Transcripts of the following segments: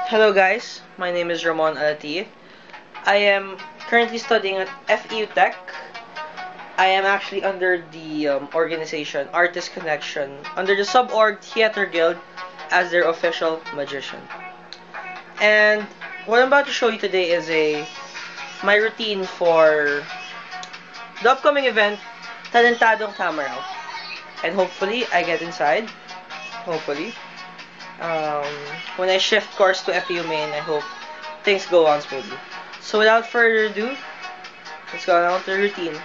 Hello guys, my name is Ramon Alati. I am currently studying at FEU Tech. I am actually under the organization Artist Connection, under the sub-org Theater Guild as their official magician. And what I'm about to show you today is my routine for the upcoming event, Talentadong Tamaraw. And hopefully, I get inside. Hopefully. When I shift course to FEU Main, I hope things go on smoothly. So without further ado, let's go on to the routine.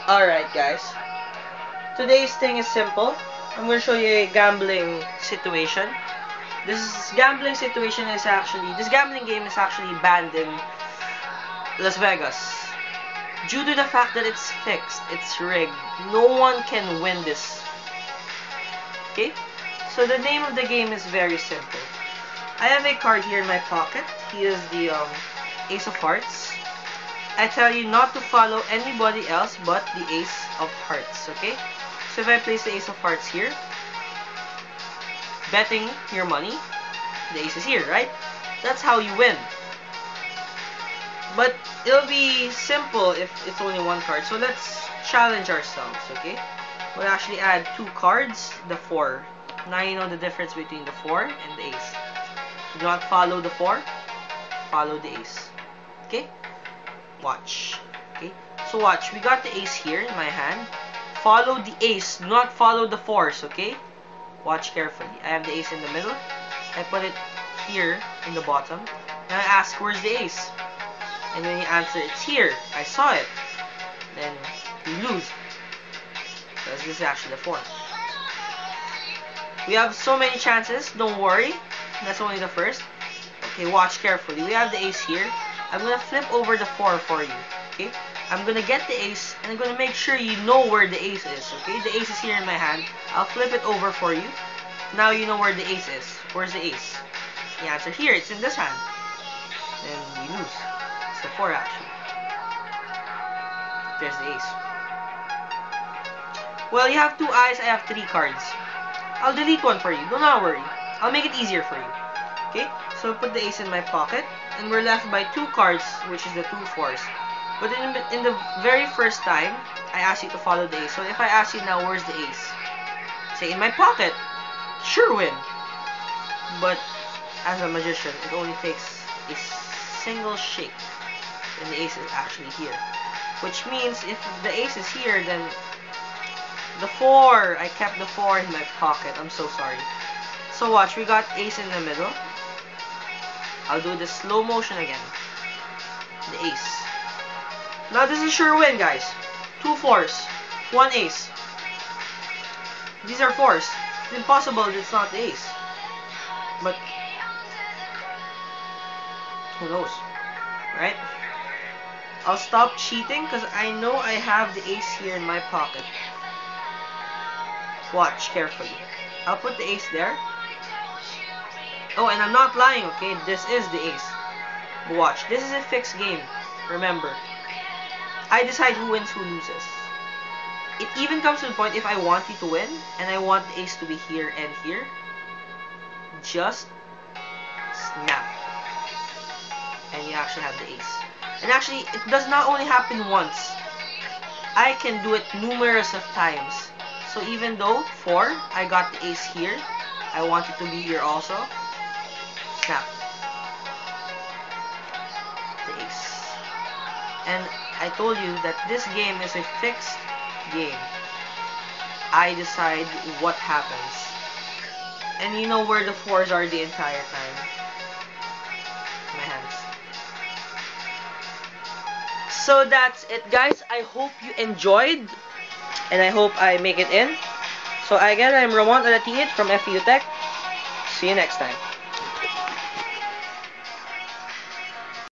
Alright guys, today's thing is simple. I'm going to show you a gambling situation. This gambling game is actually banned in Las Vegas. Due to the fact that it's fixed, it's rigged, no one can win this. Okay? So the name of the game is very simple. I have a card here in my pocket. He is the Ace of Hearts. I tell you not to follow anybody else but the Ace of Hearts, okay? So if I place the Ace of Hearts here, betting your money, the Ace is here, right? That's how you win. But it'll be simple if it's only one card. So let's challenge ourselves, okay? We'll actually add 2 cards, the 4. Now you know the difference between the 4 and the Ace. Do not follow the 4, follow the Ace, okay? Watch. Okay, so watch. We got the Ace here in my hand. Follow the Ace, not follow the 4s, okay? Watch carefully. I have the Ace in the middle. I put it here in the bottom. Now I ask, where's the Ace? And when you answer, it's here. I saw it. Then you lose. Because this is actually the 4. We have so many chances. Don't worry. That's only the first. Okay, watch carefully. We have the Ace here. I'm going to flip over the 4 for you, okay? I'm going to get the Ace, and I'm going to make sure you know where the Ace is, okay? The Ace is here in my hand. I'll flip it over for you. Now you know where the Ace is. Where's the Ace? The answer here, it's in this hand. And you lose. It's the 4 actually. There's the Ace. Well, you have 2 eyes, I have 3 cards. I'll delete one for you, do not worry. I'll make it easier for you, okay? So put the Ace in my pocket. And we're left by 2 cards, which is the 2 4s. But in the very first time, I asked you to follow the Ace. So if I ask you now, where's the Ace? Say, in my pocket. Sure win. But as a magician, it only takes a single shake. And the Ace is actually here. Which means if the Ace is here, then the 4, I kept the 4 in my pocket. I'm so sorry. So watch, we got Ace in the middle. I'll do the slow motion again. The Ace. Now this is sure win, guys. 2 4s. 1 Ace. These are 4s. It's impossible that it's not the Ace. But who knows? Right? I'll stop cheating because I know I have the Ace here in my pocket. Watch carefully. I'll put the Ace there. Oh, and I'm not lying, okay? This is the Ace. But watch, this is a fixed game. Remember, I decide who wins, who loses. It even comes to the point if I want you to win, and I want the Ace to be here and here, just snap. And you actually have the Ace. And actually, it does not only happen once. I can do it numerous of times. So even though 4, I got the Ace here, I want it to be here also. Snap. The Ace. And I told you that this game is a fixed game. I decide what happens. And you know where the 4s are the entire time. My hands. So that's it, guys. I hope you enjoyed. And I hope I make it in. So again, I'm Ramon Alatiit from FEU Tech. See you next time.